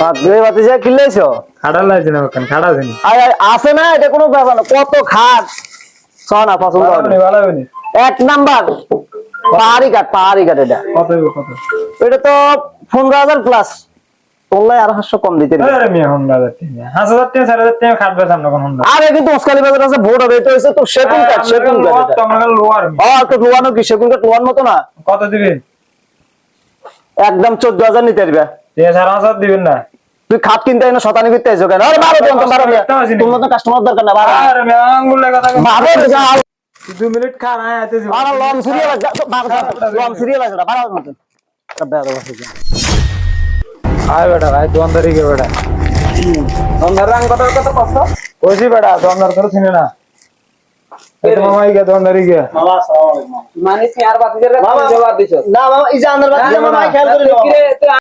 পাগড়ি বাতিজা কিলেছো খাড়া লাগছে না কারণ খাড়া জানি আছে না এটা কোনো ব্যাপার না কত খাট সোনা পছন্দ হবে ভালো হবে না এক নাম্বার পাহাড়ি কাঠ এটা কত কত এটা তো 15,000 প্লাস তোলাই আর 500 কম দিতে আরে মিয়া হোন্ডা যাচ্ছে 5000 টাকা 4000 টাকা খাটবে সামনে কোন হোন্ডা আরে কিন্তু ওসকালি বাজার আছে ভোট হবে এটা হইছে তো সেগুন কাঠ তো আমরা লোয়ার তো লোয়ানো কি সেগুন কাঠ লোয়ার মতো না কত দিবেন একদম 14,000 নিতে পারবে 4000 দিবেন না তুই খাট কিনতে আইনা শতানি করতে আইছো কেন আরে বারো দিন বারো তোর মতো কাস্টমার দরকার না বারো আরে মিয়া আঙ্গুল লাগা থাকে বারো যাও 2 মিনিট খান আয় আইতেছি আর লম সিরিয়াল লম সিরিয়াল আছে বারো মতো তবে আর বসে যা আয় বেটা ভাই দোকানদারি কে বেটা দোকানদার রং কত কত কষ্ট কইছি বেটা দোকানদার তো চিনে না এই মামাই কে দোকানদারি কে মামা আসসালামু আলাইকুম মানে 4 বাতি করে জবাব দিছো না মামা এই যে আন্দার বাদ মামা খেয়াল করে